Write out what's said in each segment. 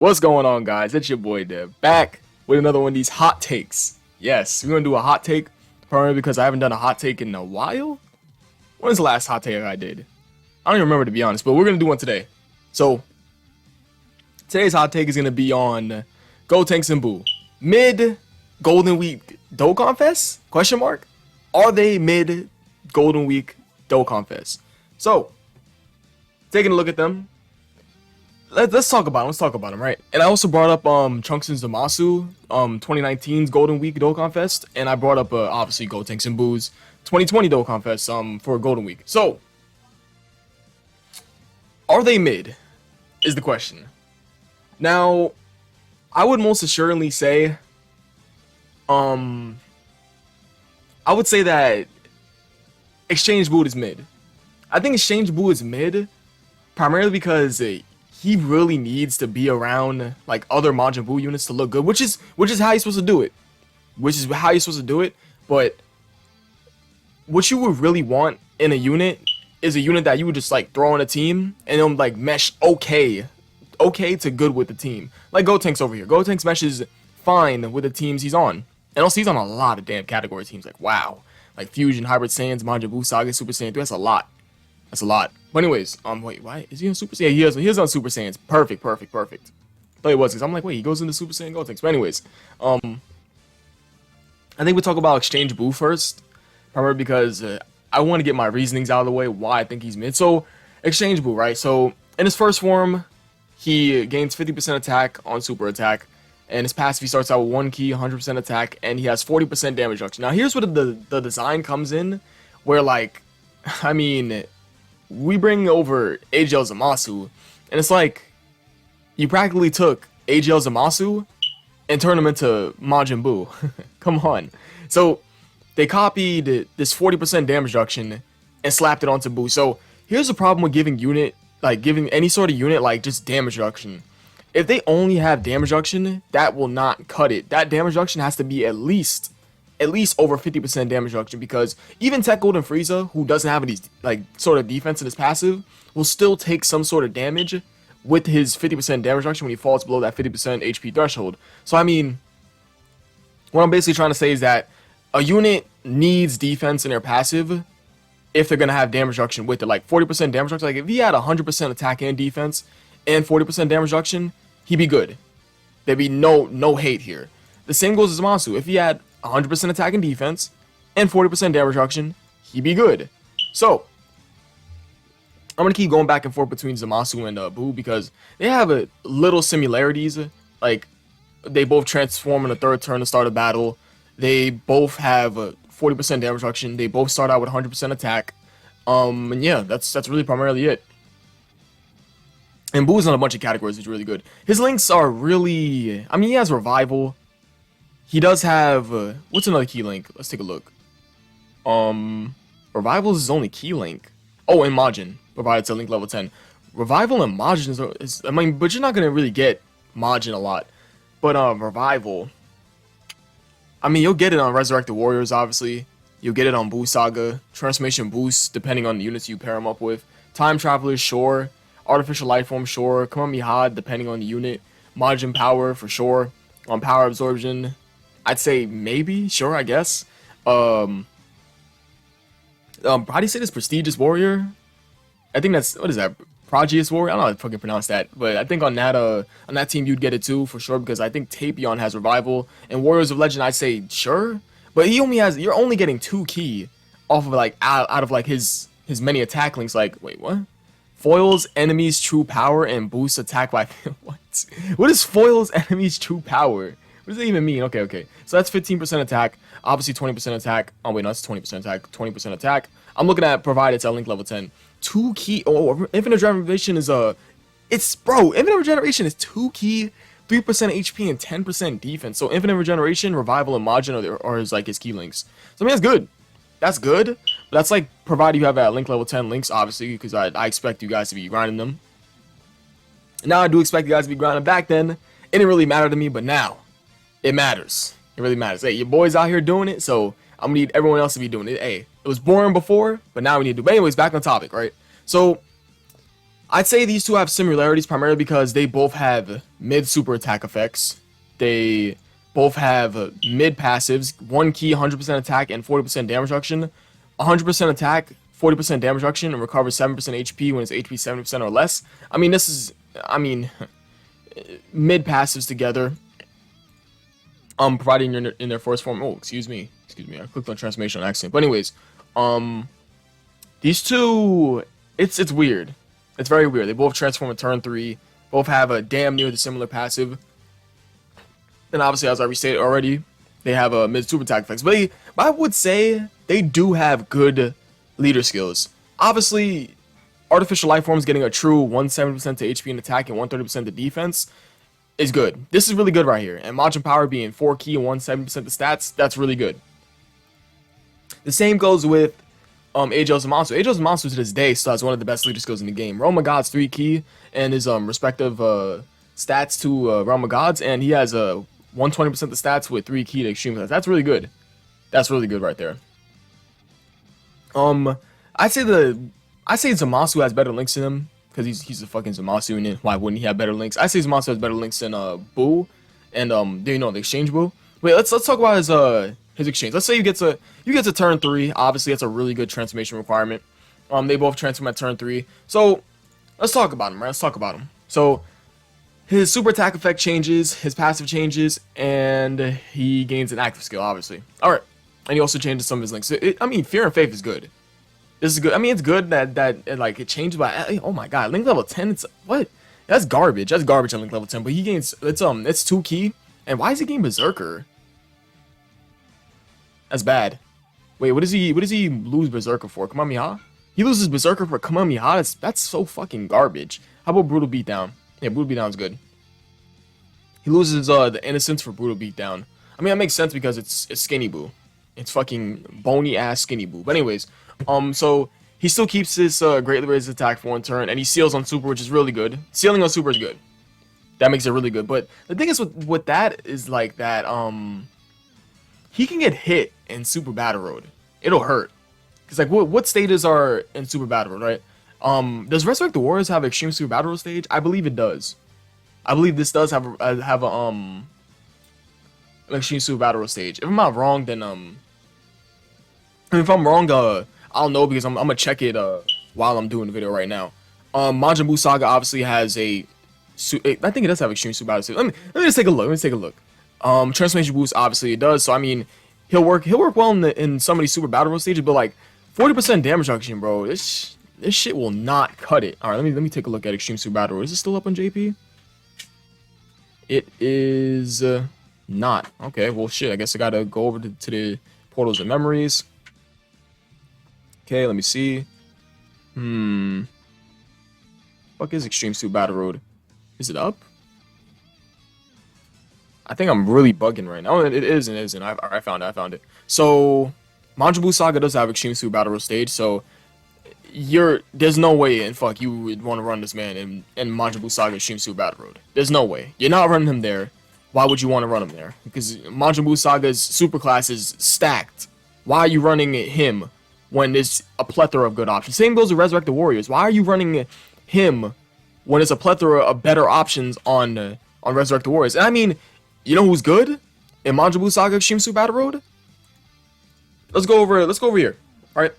What's going on, guys? It's your boy Dev, back with another one of these hot takes. Yes, we're gonna do a hot take, probably because I haven't done a hot take in a while. When's the last hot take I did? I don't even remember, to be honest, but we're gonna do one today. So today's hot take is gonna be on GOTENKS and BUU. Mid Golden Week Dokkan Fest? Question mark? Are they mid Golden Week Dokkan Fest? So taking a look at them. Let's talk about him. Let's talk about him, right? And I also brought up Trunks and Zamasu 2019's Golden Week Dokkan Fest, and I brought up obviously GOTENKS and BUU's 2020 Dokkan Fest for Golden Week. So, are they mid? Is the question. Now, I would most assuredly say, I would say that Exchange BUU is mid. I think Exchange BUU is mid, primarily because he really needs to be around like other Majin Buu units to look good, which is how you're supposed to do it. But what you would really want in a unit is a unit that you would just like throw on a team and then like mesh okay to good with the team. Like GOTENKS over here. GOTENKS meshes fine with the teams he's on. And also he's on a lot of damn category teams. Like wow. Like Fusion, Hybrid Saiyans, Majin Buu, Saga, Super Saiyan 3. That's a lot. That's a lot. But anyways, wait, why is he on Super Saiyan? Yeah, he is on Super Saiyans. Perfect. Thought he was, because I'm like, wait, he goes into Super Saiyan GOTENKS. But anyways, I think we'll talk about Exchange BUU first, primarily because I want to get my reasonings out of the way why I think he's mid. So Exchange BUU, right? So in his first form, he gains 50% attack on super attack, and his passive he starts out with 1 key, 100% attack, and he has 40% damage reduction. Now here's where the design comes in, where like, I mean, we bring over AGL Zamasu, and it's like you practically took AGL Zamasu and turned him into Majin Buu. Come on. So they copied this 40% damage reduction and slapped it onto BUU. So here's the problem with giving any sort of unit like just damage reduction. If they only have damage reduction, that will not cut it. That damage reduction has to be at least over 50% damage reduction, because even Tech Gold and Frieza, who doesn't have any like sort of defense in his passive, will still take some sort of damage with his 50% damage reduction when he falls below that 50% HP threshold. So I mean, what I'm basically trying to say is that a unit needs defense in their passive if they're gonna have damage reduction with it. Like 40% damage reduction, like if he had 100% attack and defense and 40% damage reduction, he'd be good. There'd be no hate here. The same goes as Zamasu. If he had 100% attack and defense and 40% damage reduction, he'd be good. So I'm gonna keep going back and forth between Zamasu and BUU because they have a little similarities. Like they both transform in the third turn to start a battle. They both have a 40% damage reduction. They both start out with 100% attack. And yeah, that's really primarily it. And BUU's on a bunch of categories, which is really good. His links are really, I mean, he has revival. He does have, what's another key link? Let's take a look. Revival is his only key link. Oh, and Majin, provided to link level 10. Revival and Majin is, I mean, but you're not going to really get Majin a lot. But, Revival, I mean, you'll get it on Resurrected Warriors, obviously. You'll get it on BUU Saga. Transformation Boost, depending on the units you pair him up with. Time Travelers, sure. Artificial Life Form, sure. Kamehameha, depending on the unit. Majin Power, for sure. On Power Absorption, I'd say maybe, sure, I guess. How do you say this? Prestigious Warrior? I think that's, what is that? Prodigious Warrior? I don't know how to fucking pronounce that. But I think on that team you'd get it too, for sure, because I think Tapion has Revival. And Warriors of Legend, I'd say sure. But you're only getting 2 key off of like, out of like his many attack links. Like, wait, what? Foils enemies true power and boosts attack by, what? What is foils enemies true power? What does that even mean? Okay. So that's 15% attack. Obviously 20% attack. Oh wait, no, that's 20% attack. 20% attack. I'm looking at provided to link level 10. 2 key. Oh, Infinite Regeneration is Infinite Regeneration is 2 key, 3% HP and 10% defense. So Infinite Regeneration, Revival, and Majin are his like his key links. So I mean that's good. That's good. But that's like provided you have at link level 10 links, obviously, because I expect you guys to be grinding them. Now I do expect you guys to be grinding. Back then, it didn't really matter to me, but now it matters. It really matters. Hey, your boy's out here doing it, so I'm gonna need everyone else to be doing it. Hey, it was boring before, but now we need to do. But anyways, back on topic, right? So I'd say these two have similarities primarily because they both have mid super attack effects. They both have mid passives, 1 key, 100% attack, and 40% damage reduction. 100% attack, 40% damage reduction, and recovers 7% HP when it's HP 70% or less. I mean, mid passives together. Providing you're in their first form. Oh, excuse me. I clicked on transformation on accident. But anyways, these two, it's weird. It's very weird. They both transform in turn 3. Both have a damn near the similar passive. And obviously, as I restated already, they have a mid super attack effects. But I would say they do have good leader skills. Obviously, artificial life forms getting a true 170% to HP and attack and 130% to defense is good. This is really good right here. And Majin Power being 4 key and 170% to stats, that's really good. The same goes with Age of Zamasu. Age of Zamasu to this day still has one of the best leader skills in the game. Realm of Gods 3 key and his respective stats to Realm of Gods, and he has 120% the stats with 3 key to extreme stats. That's really good. That's really good right there. I'd say Zamasu has better links in him because he's a fucking Zamasu, and why wouldn't he have better links? I say Zamasu has better links than BUU and the exchange BUU. Wait, let's talk about his exchange. Let's say you get to turn 3. Obviously, that's a really good transformation requirement. They both transform at turn 3. So let's talk about him, right? Let's talk about him. So his super attack effect changes, his passive changes, and he gains an active skill, obviously. All right, and he also changes some of his links. I mean, Fear and Faith is good. This is good. I mean, it's good that like it changes by. Oh my god, link level 10. It's what? That's garbage. That's garbage on link level 10. But he gains. It's 2 key. And why is he getting Berserker? That's bad. Wait, what does he lose Berserker for? Kamehameha? He loses Berserker for Kamehameha? That's so fucking garbage. How about Brutal Beatdown? Yeah, Brutal Beatdown's good. He loses the Innocence for Brutal Beatdown. I mean, that makes sense because it's Skinny Boo. It's fucking bony ass Skinny Boo. But anyways, so he still keeps his greatly raised attack for 1 turn, and he seals on super, which is really good. Sealing on super is good. That makes it really good. But the thing is with that is like that he can get hit in Super Battle Road. It'll hurt. Cause like what stages are in Super Battle Road, right? Does Resurrect the Warriors have Extreme Super Battle Road stage? I believe it does. I believe this does have an Extreme Super Battle Road stage. If I'm not wrong, then if I'm wrong, I'll know because I'm gonna check it while I'm doing the video right now. Majin Buu Saga obviously has I think it does have Extreme Super Battle stage. Let me just take a look. Transformation boost obviously it does. So I mean, he'll work well in some of these Super Battle Road stages, but like 40% damage reduction, bro. This shit will not cut it. All right, let me take a look at Extreme Super Battle Road. Is it still up on JP? It is not. Okay, well shit. I guess I gotta go over to the portals of memories. Okay, let me see. Fuck is Extreme Super Battle Road? Is it up? I think I'm really bugging right now. It isn't. I found it. So, Majin Buu Saga does have Extreme Super Battle Road stage, so there's no way in fuck you would want to run this man in Majin Buu Saga Extreme Super Battle Road. There's no way. You're not running him there. Why would you want to run him there? Because Majin Buu Saga's super class is stacked. Why are you running him when there's a plethora of good options? Same goes with Resurrect the Warriors. Why are you running him when there's a plethora of better options on Resurrect the Warriors? And I mean, you know who's good in Majin Buu Saga Extreme Super Battle Road? Let's go over here. All right.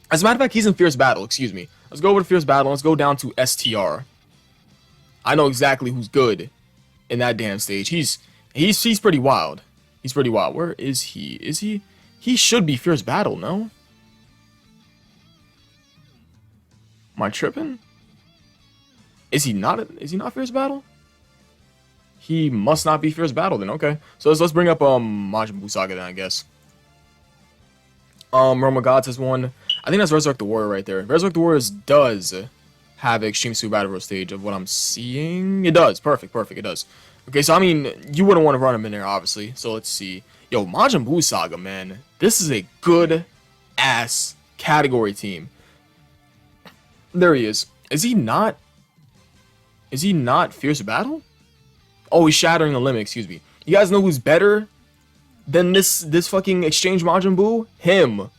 As a matter of fact, he's in Fierce Battle. Excuse me. Let's go over to Fierce Battle. Let's go down to STR. I know exactly who's good in that damn stage. He's pretty wild. He's pretty wild. Where is he? He should be Fierce Battle, no? Am I tripping? Is he not Fierce Battle? He must not be Fierce Battle then. Okay. So let's bring up Majin Buu Saga then, I guess. Realm of Gods has one. I think that's Resurrect the Warrior right there. Resurrect the Warriors does have Extreme Super Battle Road stage of what I'm seeing. It does. Perfect. It does. Okay, so I mean, you wouldn't want to run him in there, obviously. So let's see. Yo, Majin Buu Saga, man. This is a good ass category team. There he is. Is he not Fierce Battle? Oh, he's Shattering the Limit, excuse me. You guys know who's better than this fucking Exchange Majin Buu? Him.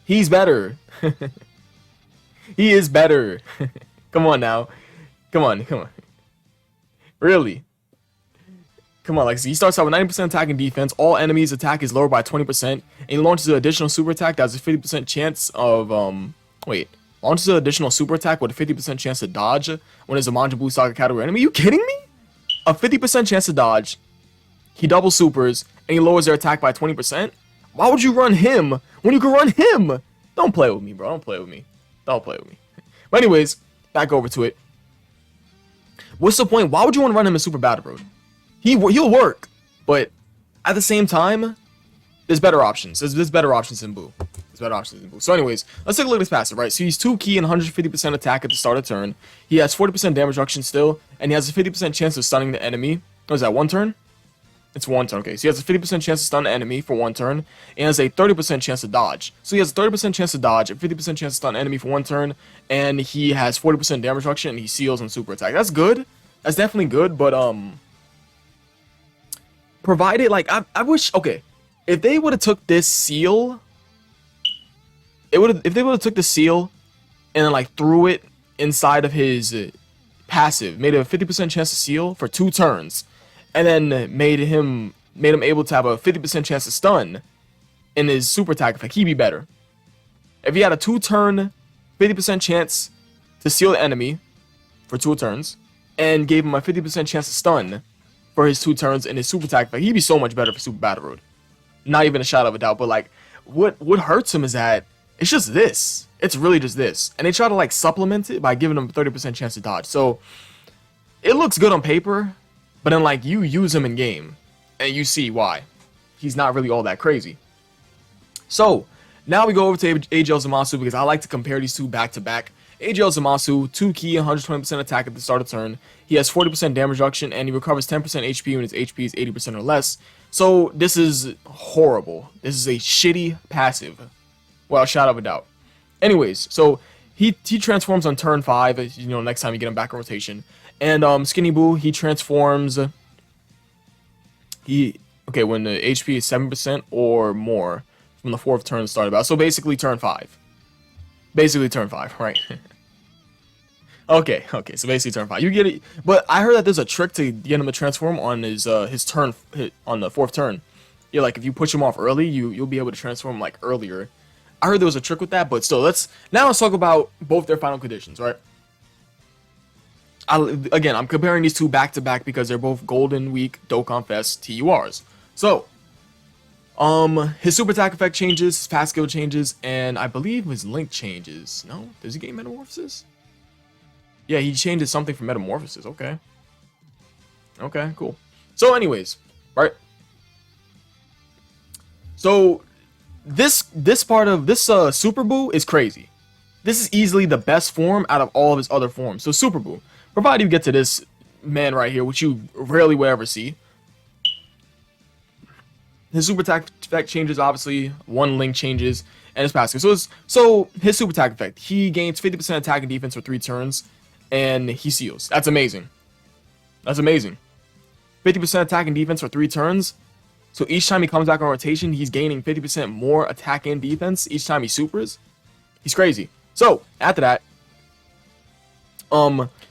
He's better. He is better. Come on now. Come on, come on. Really? Come on, like, he starts out with 90% attack and defense. All enemies' attack is lower by 20%. And he launches an additional super attack that has a 50% chance of, launches an additional super attack with a 50% chance to dodge when it's a Majin Buu Saga category enemy. Are you kidding me? A 50% chance to dodge. He doubles supers, and he lowers their attack by 20%. Why would you run him when you can run him? Don't play with me, bro. Don't play with me. Don't play with me. But anyways, back over to it. What's the point? Why would you want to run him in Super Battle Road? He'll work, but at the same time, there's better options. There's better options than BUU. There's better options than BUU. So anyways, let's take a look at his passive, right? So he's 2 key and 150% attack at the start of turn. He has 40% damage reduction still, and he has a 50% chance of stunning the enemy. What is that, 1 turn? It's 1 turn, okay. So he has a 50% chance to stun the enemy for 1 turn, and has a 30% chance to dodge. So he has a 30% chance to dodge, a 50% chance to stun the enemy for 1 turn, and he has 40% damage reduction, and he seals on super attack. That's good. That's definitely good, but, provided, like, I wish, okay, if they would have took this seal, if they would have took the seal and then, like, threw it inside of his passive, made it a 50% chance to seal for 2 turns, and then made him able to have a 50% chance to stun in his super attack effect, he'd be better. If he had a 2-turn, 50% chance to seal the enemy for 2 turns, and gave him a 50% chance to stun for his 2 turns in his super attack effect, he'd be so much better for Super Battle Road. Not even a shadow of a doubt, but like, what hurts him is that it's just this. It's really just this. And they try to like supplement it by giving him a 30% chance to dodge. So it looks good on paper, but then like you use him in game and you see why. He's not really all that crazy. So now we go over to AGL Zamasu because I like to compare these two back to back. AGL Zamasu, 2 key, 120% attack at the start of turn. He has 40% damage reduction, and he recovers 10% HP when his HP is 80% or less. So this is horrible. This is a shitty passive. Well, shadow of a doubt. Anyways, so he transforms on turn 5, you know, next time you get him back in rotation. And Skinny Boo, he transforms... when the HP is 7% or more from the 4th turn started out. So basically turn 5. Basically turn 5, right? Okay, so basically turn 5. You get it, but I heard that there's a trick to get him to transform on his turn on the 4th turn. Yeah, like if you push him off early, you'll be able to transform like earlier. I heard there was a trick with that, but still, let's talk about both their final conditions, right? Again, I'm comparing these two back to back because they're both Golden Week Dokkan Fest TURs. So, his super attack effect changes, his fast skill changes, and I believe his link changes. No? Does he gain metamorphosis? Yeah, he changes something for metamorphosis. Okay. Okay, cool. So anyways, right? So this part of this Super Boo is crazy. This is easily the best form out of all of his other forms. So Super Boo, provided you get to this man right here, which you rarely will ever see. His super attack effect changes, obviously. 1 link changes, and his passive. So his super attack effect, he gains 50% attack and defense for 3 turns, and he seals. That's amazing. That's amazing. 50% attack and defense for 3 turns. So each time he comes back on rotation, he's gaining 50% more attack and defense each time he supers. He's crazy. So after that,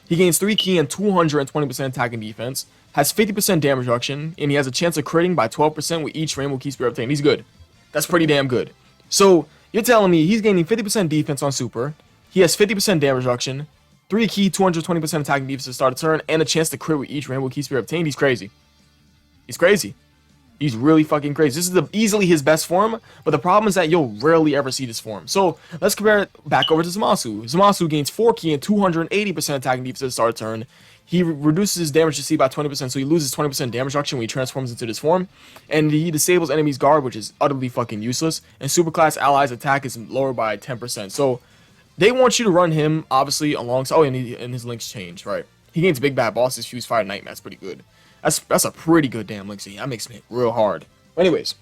he gains 3 key and 220% attack and defense. Has 50% damage reduction, and he has a chance of critting by 12% with each Rainbow Key Spirit obtained. He's good. That's pretty damn good. So, you're telling me he's gaining 50% defense on Super, he has 50% damage reduction, 3 key, 220% attack and defense to start a turn, and a chance to crit with each Rainbow Key Spirit obtained. He's crazy. He's crazy. He's really fucking crazy. This is easily his best form, but the problem is that you'll rarely ever see this form. So, let's compare it back over to Zamasu. Zamasu gains 4 key and 280% attack and defense to start a turn. He reduces his damage to C by 20%, so he loses 20% damage reduction when he transforms into this form. And he disables enemies' guard, which is utterly fucking useless. And superclass allies' attack is lower by 10%. So they want you to run him, obviously, alongside... Oh, and his links change, right? He gains Big Bad Bosses, Fuse Fire, Nightmare. That's pretty good. That's a pretty good damn link. So that makes me hit real hard. But anyways.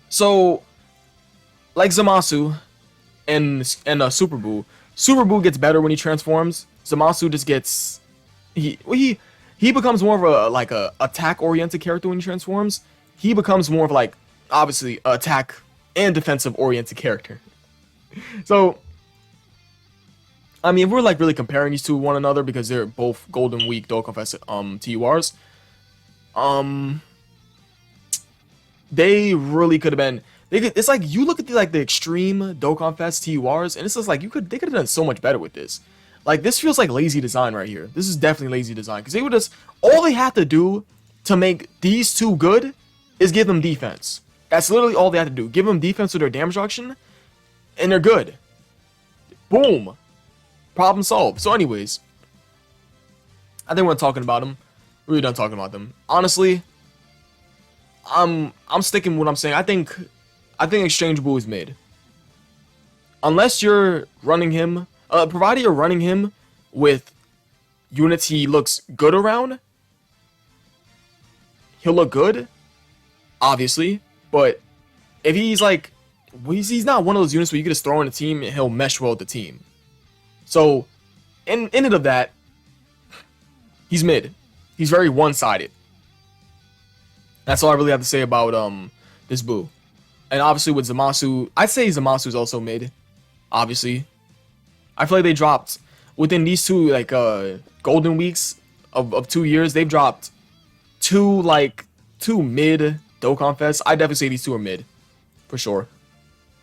So, like Zamasu and Super Boo, Super Boo gets better when he transforms. Zamasu just gets... He becomes more of a attack-oriented character when he transforms. He becomes more of like, obviously, attack and defensive-oriented character. So, I mean, if we're like really comparing these two to one another because they're both Golden Week Dokkan Fest TURs, um, they really could have been. It's like you look at the extreme Dokkan Fest TURs, and it's just like they could have done so much better with this. Like this feels like lazy design right here. This is definitely lazy design because they would just all they have to do to make these two good is give them defense. That's literally all they have to do. Give them defense with their damage reduction, and they're good. Boom, problem solved. So, anyways, I think we're talking about them. We're really done talking about them. Honestly, I'm sticking with what I'm saying. I think Exchange BUU is mid. Unless you're running him, provided you're running him with units he looks good around, he'll look good, obviously. But if he's like, he's not one of those units where you can just throw in a team and he'll mesh well with the team. So, in it of that, he's mid. He's very one-sided. That's all I really have to say about this BUU. And obviously with Zamasu, I'd say Zamasu's also mid. Obviously, I feel like they dropped within these two like golden weeks of 2 years. They've dropped two mid Dokkan Fest. I definitely say these two are mid for sure.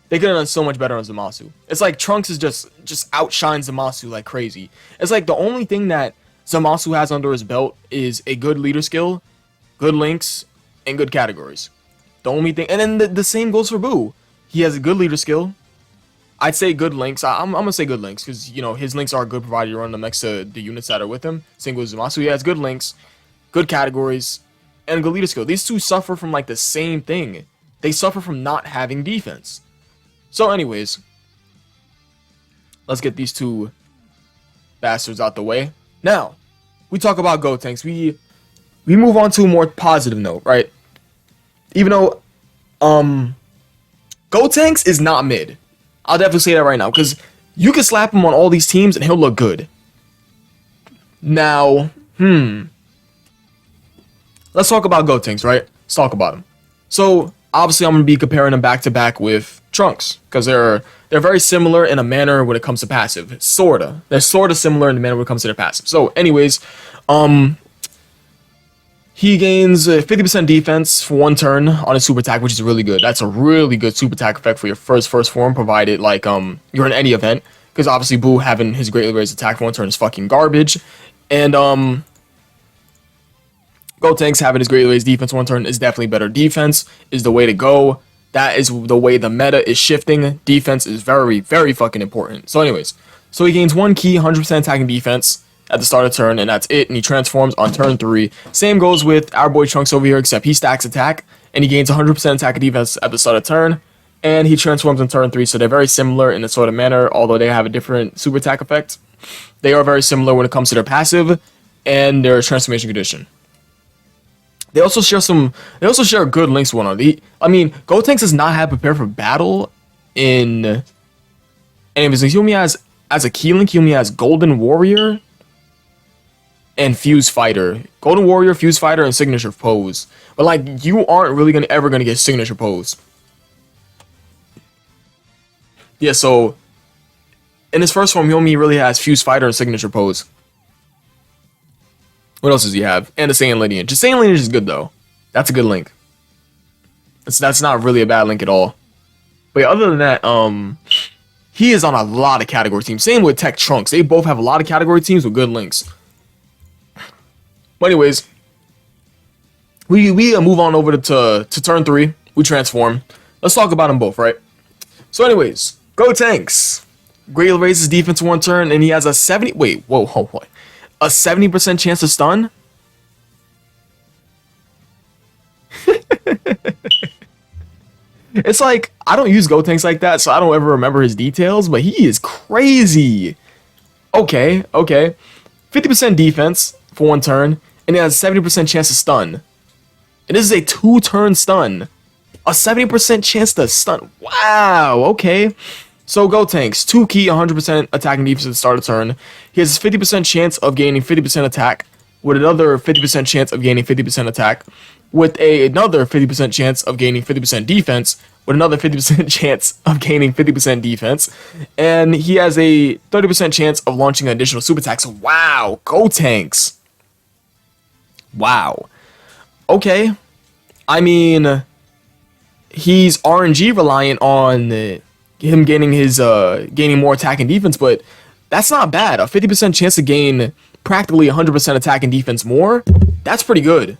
They could have done so much better on Zamasu. It's like Trunks is just outshines Zamasu like crazy. It's like the only thing that Zamasu has under his belt is a good leader skill, good links, and good categories. The only thing, and then the same goes for BUU. He has a good leader skill. I'd say good links. I'm gonna say good links because you know his links are good provided you run them next to the units that are with him. Same goes with Zamasu. He has good links, good categories, and a good leader skill. These two suffer from like the same thing. They suffer from not having defense. So, anyways, let's get these two bastards out the way. Now, we talk about GOTENKS. We move on to a more positive note, right? Even though GOTENKS is not mid. I'll definitely say that right now, because you can slap him on all these teams and he'll look good. Now, let's talk about GOTENKS, right? Let's talk about him. So, obviously, I'm going to be comparing them back to back with Trunks, because they're very similar in a manner when it comes to passive. Sorta. They're sorta similar in the manner when it comes to their passive. So, anyways, he gains 50% defense for 1 turn on his super attack, which is really good. That's a really good super attack effect for your first form, provided like you're in any event. Because obviously BUU having his greatly raised attack for 1 turn is fucking garbage. And GOTENKS having his greatly raised defense 1 turn is definitely better. Defense is the way to go. That is the way the meta is shifting. Defense is very, very fucking important. So anyways, so he gains 1 key, 100% attacking defense at the start of turn, and that's it, and he transforms on turn 3. Same goes with our boy Trunks over here, except he stacks attack, and he gains 100% attack and defense at the start of turn, and he transforms on turn 3, so they're very similar in a sort of manner, although they have a different super attack effect. They are very similar when it comes to their passive and their transformation condition. They also share good links with one another. I mean, GOTENKS does not have prepare for battle in any of his links. He only has, as a key link, he only has Golden Warrior and Fuse Fighter. Golden Warrior, Fuse Fighter, and Signature Pose. But like, you aren't really ever gonna get Signature Pose. Yeah, so in his first form, he only really has Fuse Fighter and Signature Pose. What else does he have? And the Saiyan Lineage. The Saiyan Lineage is good though. That's a good link. That's not really a bad link at all. But yeah, other than that, he is on a lot of category teams. Same with Tech Trunks. They both have a lot of category teams with good links. But anyways, we move on over to turn 3. We transform. Let's talk about them both, right? So anyways, GOTENKS. Greatly raises defense 1 turn, and he has a 70... Wait, whoa, a 70% chance to stun? It's like, I don't use GOTENKS like that, so I don't ever remember his details, but he is crazy. Okay. 50% defense for 1 turn, and it has a 70% chance to stun. And this is a 2-turn stun. A 70% chance to stun. Wow, okay. So GOTENKS, 2 key, 100% attacking defense at the start of turn. He has a 50% chance of gaining 50% attack with another 50% chance of gaining 50% attack, with another 50% chance of gaining 50% defense, with another 50% chance of gaining 50% defense, and he has a 30% chance of launching additional super attacks. Wow, GOTENKS. Wow. Okay. I mean, he's RNG reliant on him gaining more attack and defense, but that's not bad. A 50% chance to gain practically 100% attack and defense more, that's pretty good.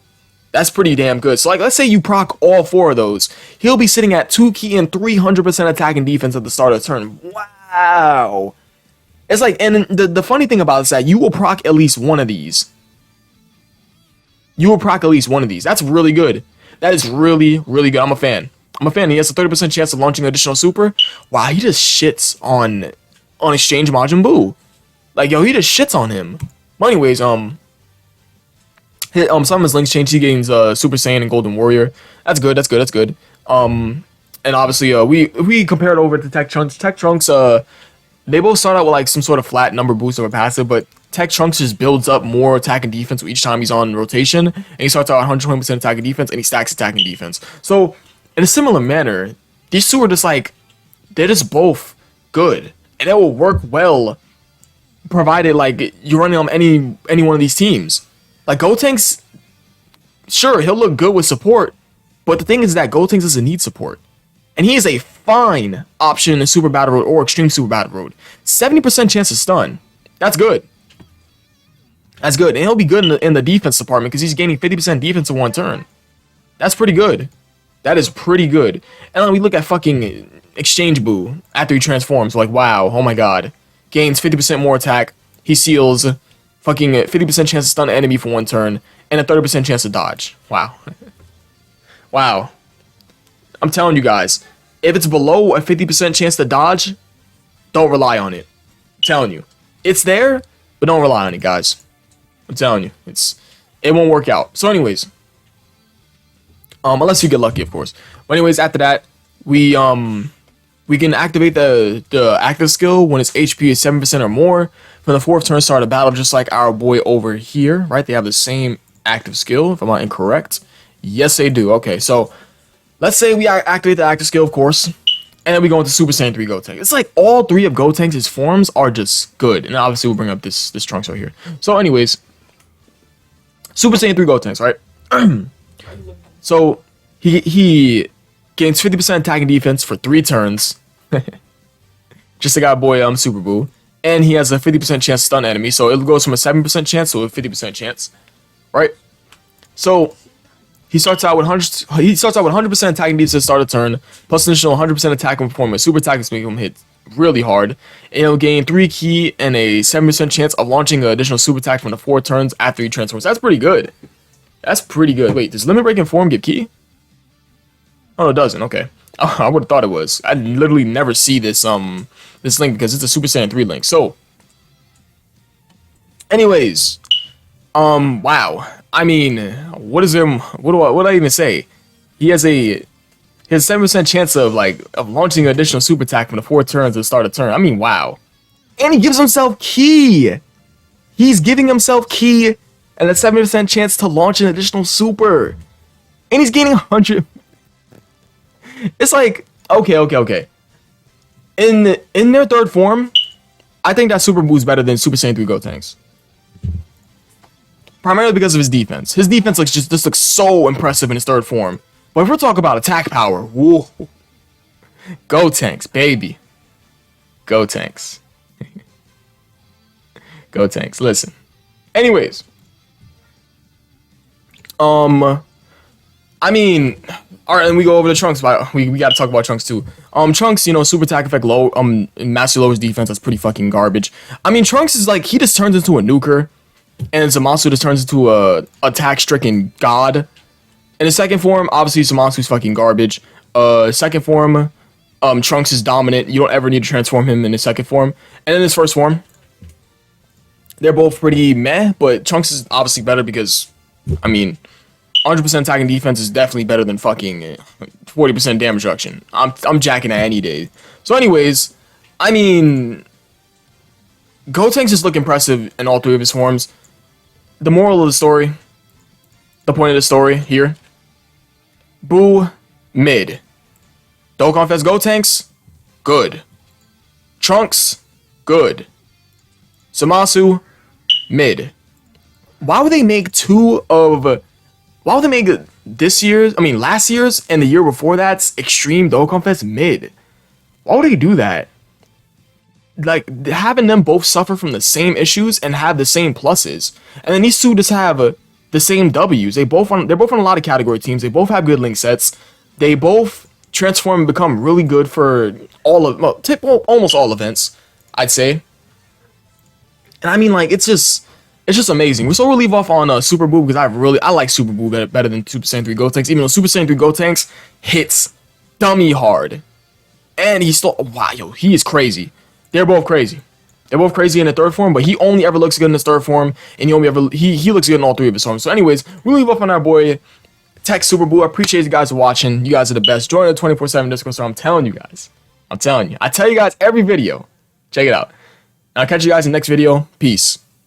That's pretty damn good. So, like, let's say you proc all 4 of those. He'll be sitting at 2 key and 300% attack and defense at the start of the turn. Wow. It's like, and the funny thing about it is that you will proc at least one of these. You will proc at least one of these. That's really good. That is really, really good. I'm a fan. He has a 30% chance of launching additional super. Wow, he just shits on Exchange Majin Buu. Like, yo, he just shits on him. But anyways, some of his links change. He gains Super Saiyan and Golden Warrior. That's good. And obviously, we compare it over to Tech Trunks. Tech Trunks, they both start out with like some sort of flat number boost or passive, but Tech Trunks just builds up more attack and defense each time he's on rotation, and he starts out 120% attack and defense, and he stacks attack and defense. So, in a similar manner, these two are just like, they're just both good, and it will work well, provided like you're running on any one of these teams. Like GOTENKS, sure, he'll look good with support, but the thing is that GOTENKS doesn't need support. And he is a fine option in Super Battle Road or Extreme Super Battle Road. 70% chance to stun. That's good. That's good. And he'll be good in the defense department because he's gaining 50% defense in one turn. That's pretty good. That is pretty good. And then we look at fucking Exchange Buu after he transforms. Like, wow, oh my god. Gains 50% more attack. He seals fucking 50% chance to stun an enemy for one turn and a 30% chance to dodge. Wow. Wow. I'm telling you guys, if it's below a 50% chance to dodge, don't rely on it. I'm telling you. It's there, but don't rely on it, guys. I'm telling you. It won't work out. So anyways, unless you get lucky, of course. But anyways, after that, we can activate the active skill when its HP is 7% or more from the 4th turn start of battle, just like our boy over here, right? They have the same active skill, if I'm not incorrect. Yes, they do. Okay, so let's say we activate the active skill, of course, and then we go into Super Saiyan 3 GOTENKS. It's like all 3 of GOTENKS' forms are just good. And obviously we'll bring up this Trunks right here. So anyways, Super Saiyan 3 GOTENKS, right? So he gains 50% attack and defense for 3 turns. Just like our boy Super Buu. And he has a 50% chance to stun enemy. So it goes from a 7% chance to a 50% chance. Right? So he starts out with 100% attack and defense at the start of the turn, plus additional 100% attack when performing a super attack to make him hit really hard. And he'll gain 3 ki and a 7% chance of launching an additional super attack from the 4 turns after he transforms. That's pretty good. That's pretty good. Wait, does Limit Break and Form give ki? Oh, it doesn't. Okay. I would have thought it was. I literally never see this link because it's a Super Saiyan 3 link. So, anyways, wow. I mean, what do I even say? He has a 7% chance of launching an additional super attack from the 4 turns to start a turn. I mean, wow. And he gives himself ki. He's giving himself ki and a 7% chance to launch an additional super. And he's gaining 100. It's like, okay. In their 3rd form, I think that Super Buu is better than Super Saiyan 3 GOTENKS. Primarily because of his defense. His defense just looks so impressive in his 3rd form. But if we're talking about attack power, whoa. GOTENKS, baby. GOTENKS. GOTENKS, listen. Anyways. I mean, alright, and we go over the Trunks, but we gotta talk about Trunks too. Trunks, super attack effect low, master lowers defense, that's pretty fucking garbage. I mean, Trunks is like, he just turns into a nuker, and Zamasu just turns into a attack-stricken god. In the 2nd form, obviously Zamasu's fucking garbage. 2nd form, Trunks is dominant, you don't ever need to transform him in his 2nd form. And in his 1st form, they're both pretty meh, but Trunks is obviously better because, I mean, 100% attack and defense is definitely better than fucking 40% damage reduction. I'm jacking that any day. So anyways, I mean, GOTENKS just look impressive in all 3 of his forms. the moral of the story, the point of the story here, BUU, mid. Dokkan Fest Gotenks, good. Trunks, good. Zamasu, mid. Why would they make last year's and the year before that's Extreme Dokkan Fest mid? Why would they do that? Like, having them both suffer from the same issues and have the same pluses. And then these two just have the same W's. They're both on a lot of category teams. They both have good link sets. They both transform and become really good for almost all events, I'd say. And I mean, like, it's just amazing. So we'll leave off on Super BUU because I like Super BUU better than Super Saiyan 3 Gotenks, even though Super Saiyan 3 Gotenks hits dummy hard. And he is crazy. They're both crazy. They're both crazy in the third form, but he only ever looks good in his third form, and he looks good in all three of his forms. So anyways, we'll leave off on our boy Tech Super BUU. I appreciate you guys for watching. You guys are the best. Join the 24/7 Discord, so I'm telling you guys. I tell you guys every video. Check it out. I'll catch you guys in the next video. Peace.